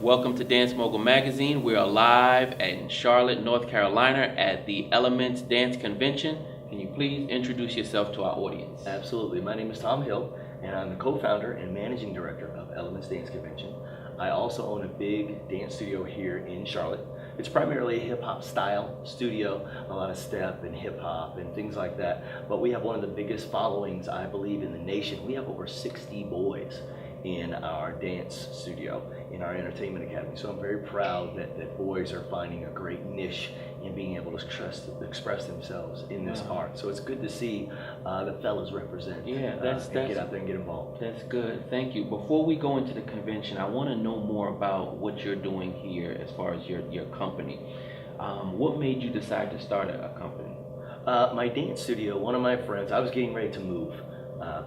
Welcome to Dance Mogul Magazine. We are live in Charlotte, North Carolina at the Elementz Dance Convention. Can you please introduce yourself to our audience? Absolutely. My name is Tom Hill, and I'm the co-founder and managing director of Elementz Dance Convention. I also own a big dance studio here in Charlotte. It's primarily a hip-hop style studio, a lot of step and hip-hop and things like that. But we have one of the biggest followings, I believe, in the nation. We have over 60 boys in our dance studio, in our entertainment academy. So I'm very proud that boys are finding a great niche in being able to express themselves in this art. So it's good to see the fellas represent. Yeah, that's get out there and get involved. That's good. Thank you. Before we go into the convention, I want to know more about what you're doing here as far as your company. What made you decide to start a company? My dance studio, one of my friends, I was getting ready to move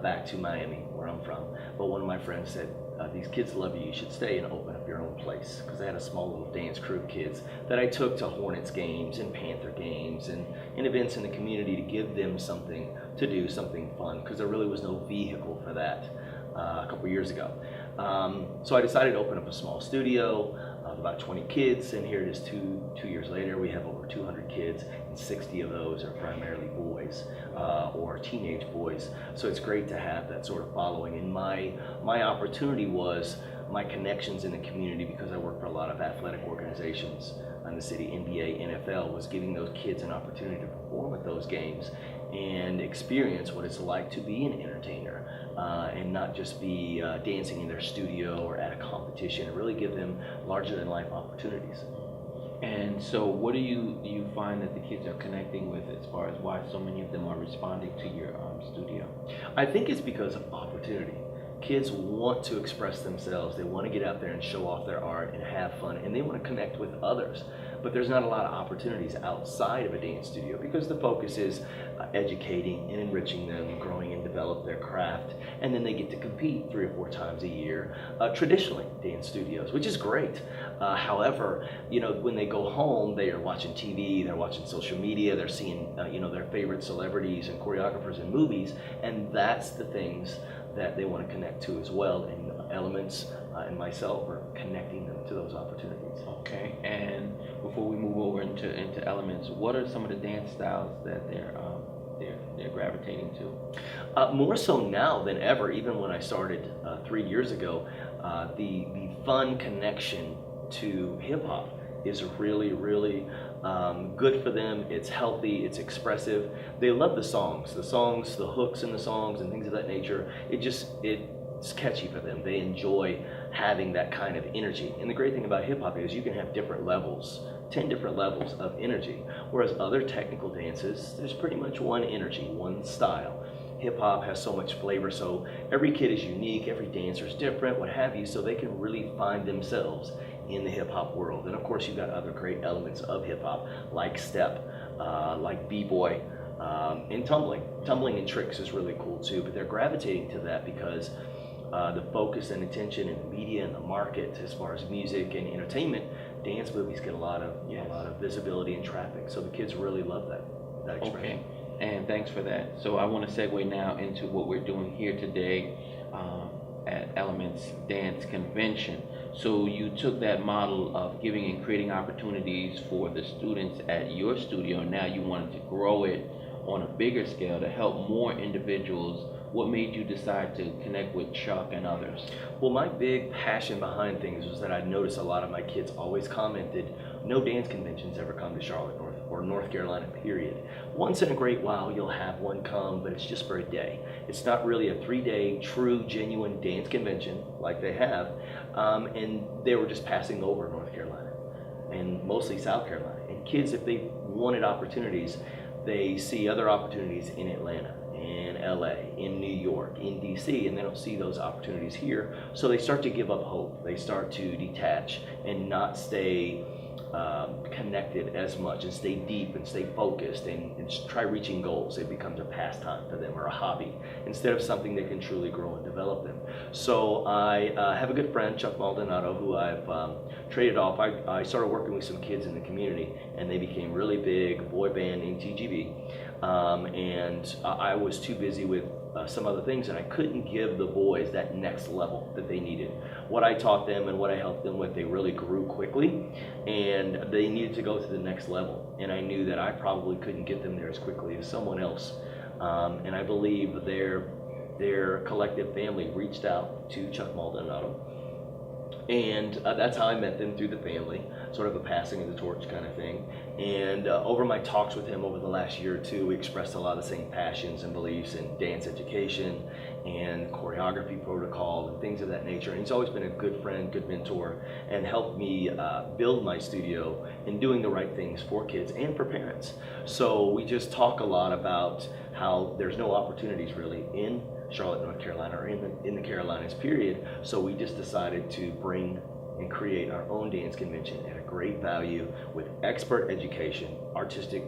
back to Miami, where I'm from, but one of my friends said, these kids love you, you should stay and open up your own place, because I had a small little dance crew of kids that I took to Hornets games and Panther games and events in the community to give them something to do, something fun, because there really was no vehicle for that a couple years ago. So I decided to open up a small studio of about 20 kids, and here it is two years later. We have over 200 kids, and 60 of those are primarily boys or teenage boys. So it's great to have that sort of following. And my opportunity was my connections in the community, because I work for a lot of athletic organizations in the city, NBA, NFL, was giving those kids an opportunity to perform at those games and experience what it's like to be an entertainer and not just be dancing in their studio or at a competition, and really give them larger than life opportunities. And so what do you find that the kids are connecting with as far as why so many of them are responding to your studio? I think it's because of opportunity. Kids want to express themselves, they want to get out there and show off their art and have fun, and they want to connect with others. But there's not a lot of opportunities outside of a dance studio, because the focus is educating and enriching them, growing and develop their craft, and then they get to compete 3 or 4 times a year, traditionally dance studios, which is great. However, when they go home, they are watching TV, they're watching social media, they're seeing their favorite celebrities and choreographers in movies, and that's the things that they want to connect to as well. And Elementz and myself are connecting them to those opportunities. Okay, and before we move over into Elementz, what are some of the dance styles that they're gravitating to? More so now than ever. Even when I started 3 years ago, the fun connection to hip hop is really good for them. It's healthy, it's expressive. They love the songs, the hooks in the songs and things of that nature. It's catchy for them. They enjoy having that kind of energy. And the great thing about hip hop is you can have different levels, 10 different levels of energy. Whereas other technical dances, there's pretty much one energy, one style. Hip hop has so much flavor, so every kid is unique, every dancer is different, what have you, so they can really find themselves in the hip hop world. And of course, you've got other great elements of hip hop, like step, like b-boy, and tumbling. Tumbling and tricks is really cool too, but they're gravitating to that because the focus and attention in the media and the market, as far as music and entertainment, dance movies get a lot of visibility and traffic. So the kids really love that expression. Okay, and thanks for that. So I want to segue now into what we're doing here today at Elementz Dance Convention. So you took that model of giving and creating opportunities for the students at your studio, and now you wanted to grow it on a bigger scale to help more individuals. What made you decide to connect with Chuck and others? Well, my big passion behind things was that I noticed a lot of my kids always commented, no dance conventions ever come to Charlotte or North Carolina, period. Once in a great while, you'll have one come, but it's just for a day. It's not really a 3-day, true, genuine dance convention like they have. And they were just passing over North Carolina and mostly South Carolina. And kids, if they wanted opportunities, they see other opportunities in Atlanta, in LA, in New York, in DC, and they don't see those opportunities here. So they start to give up hope. They start to detach and not stay connected as much, and stay deep and stay focused and try reaching goals. It becomes a pastime for them or a hobby instead of something that can truly grow and develop them. So I have a good friend, Chuck Maldonado, who I've traded off. I started working with some kids in the community, and they became really big, boy band in TGB. And I was too busy with some other things, and I couldn't give the boys that next level that they needed. What I taught them and what I helped them with, they really grew quickly, and they needed to go to the next level. And I knew that I probably couldn't get them there as quickly as someone else. And I believe their collective family reached out to Chuck Maldonado. And that's how I met them, through the family, sort of a passing of the torch kind of thing. And over my talks with him over the last year or two, we expressed a lot of the same passions and beliefs in dance education and choreography protocol and things of that nature. And he's always been a good friend, good mentor, and helped me build my studio in doing the right things for kids and for parents. So we just talk a lot about how there's no opportunities really in Charlotte, North Carolina, or in the Carolinas, period. So we just decided to bring and create our own dance convention at a great value with expert education, artistic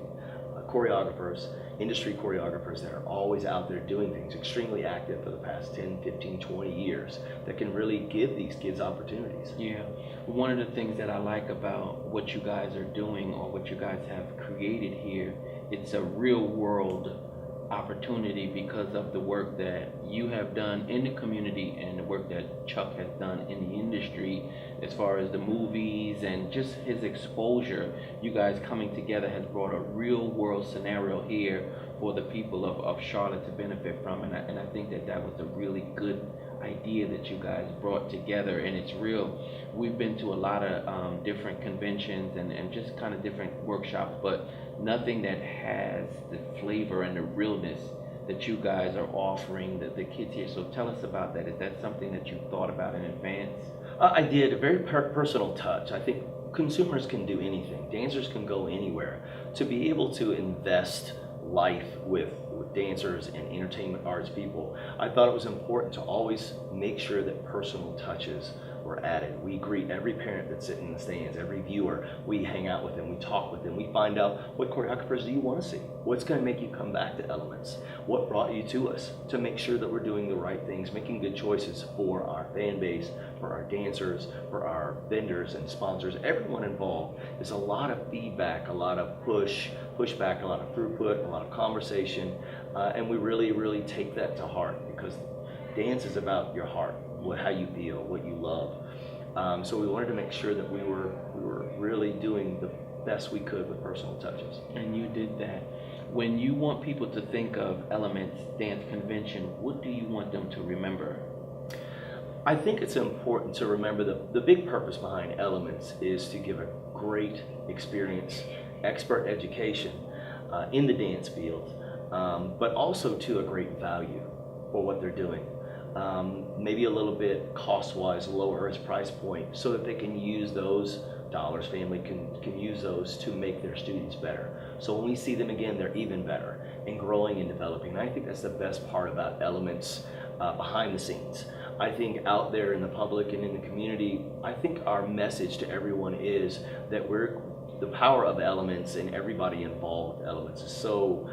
choreographers, industry choreographers that are always out there doing things, extremely active for the past 10, 15, 20 years, that can really give these kids opportunities. Yeah. One of the things that I like about what you guys are doing, or what you guys have created here, it's a real world opportunity because of the work that you have done in the community and the work that Chuck has done in the industry, as far as the movies and just his exposure. You guys coming together has brought a real world scenario here for the people of Charlotte to benefit from, and I think that was a really good idea that you guys brought together. And it's real. We've been to a lot of different conventions and just kind of different workshops, but nothing that has the flavor and the realness that you guys are offering the kids here. So tell us about that. Is that something that you thought about in advance? I did. A very personal touch. I think consumers can do anything. Dancers can go anywhere. To be able to invest life with dancers and entertainment arts people, I thought it was important to always make sure that personal touches were added. We greet every parent that's sitting in the stands, every viewer. We hang out with them, we talk with them, we find out, what choreographers do you want to see? What's going to make you come back to Elementz? What brought you to us? To make sure that we're doing the right things, making good choices for our fan base, for our dancers, for our vendors and sponsors, everyone involved. There's a lot of feedback, a lot of pushback, a lot of throughput, a lot of conversation, and we really take that to heart, because dance is about your heart, how you feel, what you love. So we wanted to make sure that we were really doing the best we could with personal touches. And you did that. When you want people to think of Elementz Dance Convention, what do you want them to remember? I think it's important to remember the big purpose behind Elementz is to give a great experience, expert education in the dance field, but also to a great value for what they're doing. Maybe a little bit cost-wise lower as price point, so that they can use those dollars, family can use those to make their students better. So when we see them again, they're even better and growing and developing. And I think that's the best part about Elementz behind the scenes. I think out there in the public and in the community, I think our message to everyone is that the power of Elementz and everybody involved with Elementz is so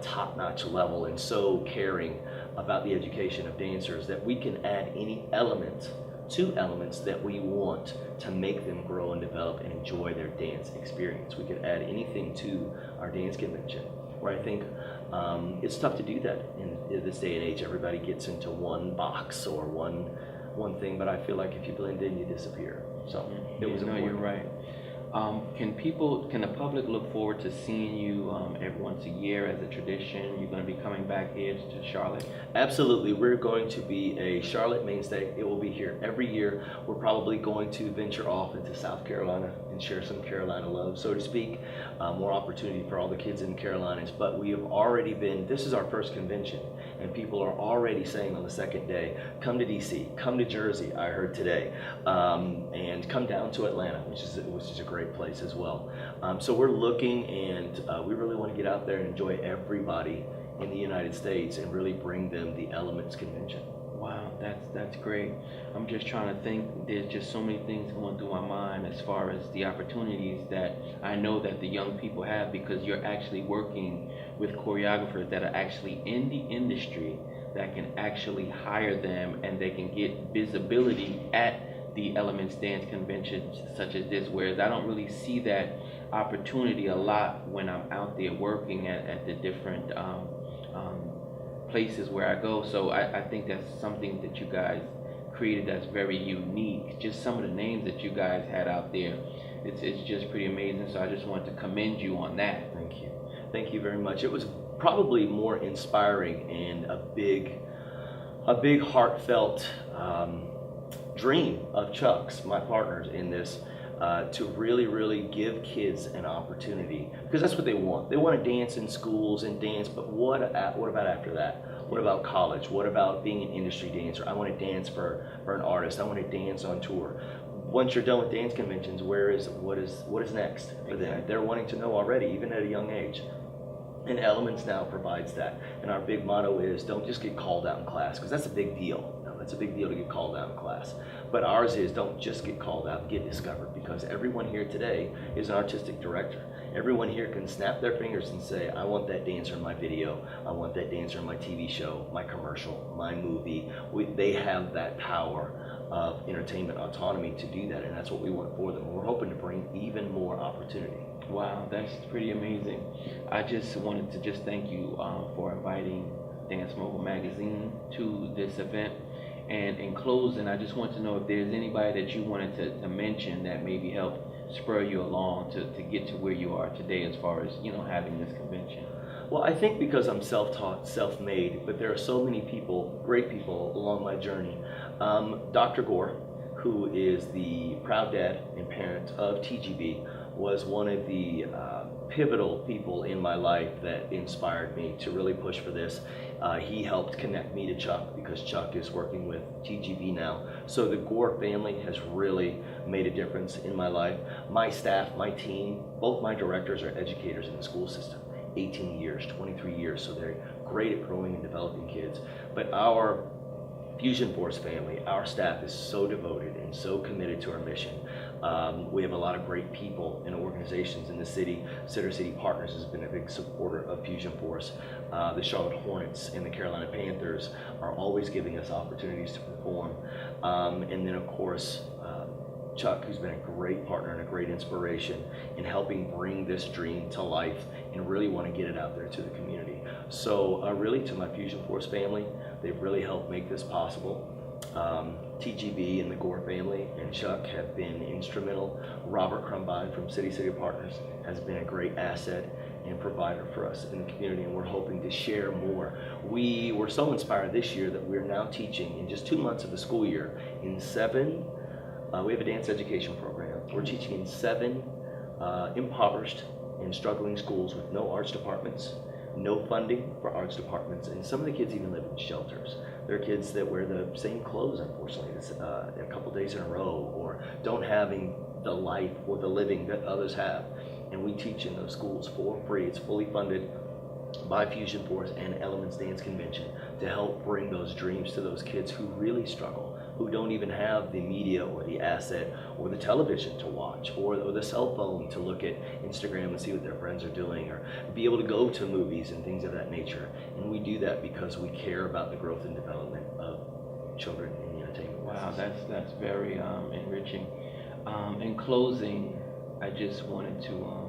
top-notch level and so caring about the education of dancers that we can add any element to Elementz that we want to make them grow and develop and enjoy their dance experience. We could add anything to our dance convention, where I think it's tough to do that in this day and age. Everybody gets into one box or one thing, but I feel like if you blend in, you disappear. So it was important. No, you're right. Can the public look forward to seeing you every once a year as a tradition? You're going to be coming back here to Charlotte? Absolutely. We're going to be a Charlotte mainstay. It will be here every year. We're probably going to venture off into South Carolina and share some Carolina love, so to speak. More opportunity for all the kids in the Carolinas. But we have already this is our first convention, and people are already saying on the second day, come to DC, come to Jersey, I heard today, and come down to Atlanta, which is a great place as well. So we're looking, and we really want to get out there and enjoy everybody in the United States and really bring them the Elementz convention. Wow, that's great. I'm just trying to think. There's just so many things going through my mind as far as the opportunities that I know that the young people have, because you're actually working with choreographers that are actually in the industry that can actually hire them, and they can get visibility at the Elementz Dance Conventions such as this, whereas I don't really see that opportunity a lot when I'm out there working at the different places where I go. So I think that's something that you guys created that's very unique. Just some of the names that you guys had out there, it's just pretty amazing. So I just want to commend you on that. Thank you. Thank you very much. It was probably more inspiring and a big heartfelt dream of Chuck's, my partners in this, to really give kids an opportunity, because that's what they want. They want to dance in schools and dance, but what about after that? What about college? What about being an industry dancer? I want to dance for an artist. I want to dance on tour. Once you're done with dance conventions, what is next for them? Exactly. They're wanting to know already, even at a young age. And Elementz now provides that. And our big motto is, don't just get called out in class, because that's a big deal. That's a big deal to get called out in class. But ours is, don't just get called out, get discovered, because everyone here today is an artistic director. Everyone here can snap their fingers and say, I want that dancer in my video, I want that dancer in my TV show, my commercial, my movie. They have that power of entertainment autonomy to do that, and that's what we want for them. We're hoping to bring even more opportunity. Wow, that's pretty amazing. I just wanted to just thank you for inviting Dance Mogul Magazine to this event. And in closing, I just want to know if there's anybody that you wanted to mention that maybe helped spur you along to get to where you are today as far as, having this convention. Well, I think because I'm self-taught, self-made, but there are so many people, great people along my journey. Dr. Gore, who is the proud dad and parent of TGB, was one of the pivotal people in my life that inspired me to really push for this. He helped connect me to Chuck, because Chuck is working with TGB now. So the Gore family has really made a difference in my life. My staff, my team, both my directors are educators in the school system. 18 years, 23 years, so they're great at growing and developing kids. But our Fusion Force family, our staff is so devoted and so committed to our mission. We have a lot of great people and organizations in the city. Center City Partners has been a big supporter of Fusion Force. The Charlotte Hornets and the Carolina Panthers are always giving us opportunities to perform. And then of course, Chuck, who's been a great partner and a great inspiration in helping bring this dream to life and really want to get it out there to the community. So really, to my Fusion Force family, they've really helped make this possible. TGB and the Gore family and Chuck have been instrumental. Robert Crumbine from City Partners has been a great asset and provider for us in the community, and we're hoping to share more. We were so inspired this year that we're now teaching in just 2 months of the school year in 7, we have a dance education program. We're teaching in 7 impoverished and struggling schools with no arts departments, no funding for arts departments, and some of the kids even live in shelters. There are kids that wear the same clothes, unfortunately, a couple days in a row, or don't have the life or the living that others have. And we teach in those schools for free. It's fully funded by Fusion Force and Elementz Dance Convention to help bring those dreams to those kids who really struggle, who don't even have the media or the asset or the television to watch, or the cell phone to look at Instagram and see what their friends are doing, or be able to go to movies and things of that nature. And we do that because we care about the growth and development of children in the entertainment business. Wow, that's very enriching. In closing, I just wanted to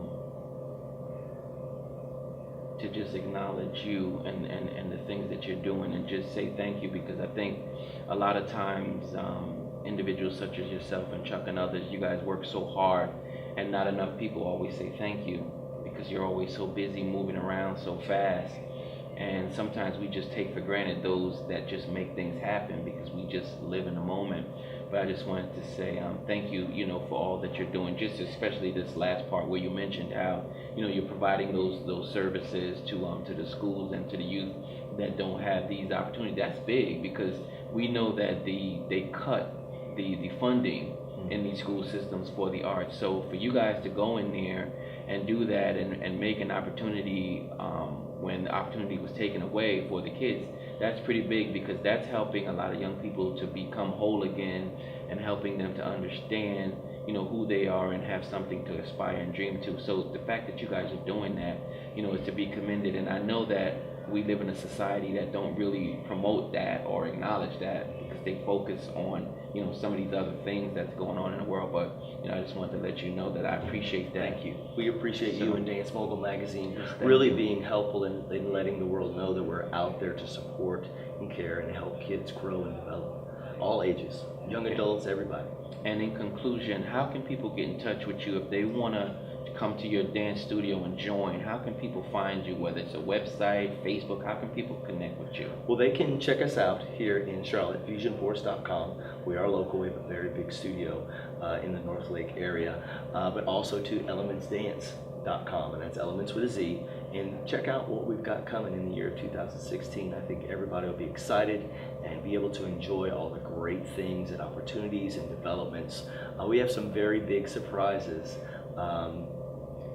just acknowledge you and the things that you're doing, and just say thank you, because I think a lot of times individuals such as yourself and Chuck and others, you guys work so hard, and not enough people always say thank you, because you're always so busy moving around so fast. And sometimes we just take for granted those that just make things happen, because we just live in the moment. But I just wanted to say thank you, for all that you're doing, just especially this last part where you mentioned how, you're providing those services to the schools and to the youth that don't have these opportunities. That's big, because we know that they cut the funding in these school systems for the arts. So for you guys to go in there and do that and make an opportunity when the opportunity was taken away for the kids, that's pretty big, because that's helping a lot of young people to become whole again, and helping them to understand, who they are and have something to aspire and dream to. So the fact that you guys are doing that, is to be commended. And I know that we live in a society that don't really promote that or acknowledge that, because they focus on, some of these other things that's going on in the world. But, I just just wanted to let you know that I appreciate that. Thank you. We appreciate you So- and Dance Mogul Magazine Thank really you. being helpful in letting the world know that we're out there to support and care and help kids grow and develop. All ages, young Okay. adults, everybody. And in conclusion, how can people get in touch with you if they want to come to your dance studio and join? How can people find you, whether it's a website, Facebook? How can people connect with you? Well, they can check us out here in Charlotte, fusionforce.com. We are local. We have a very big studio in the North Lake area, but also to elementsdance.com, and that's Elements with a Z. And check out what we've got coming in the year of 2016. I think everybody will be excited and be able to enjoy all the great things and opportunities and developments. We have some very big surprises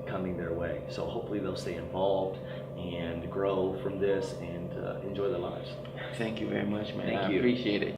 coming their way. So hopefully they'll stay involved and grow from this and enjoy their lives. Thank you very much, man. Thank I you. appreciate it.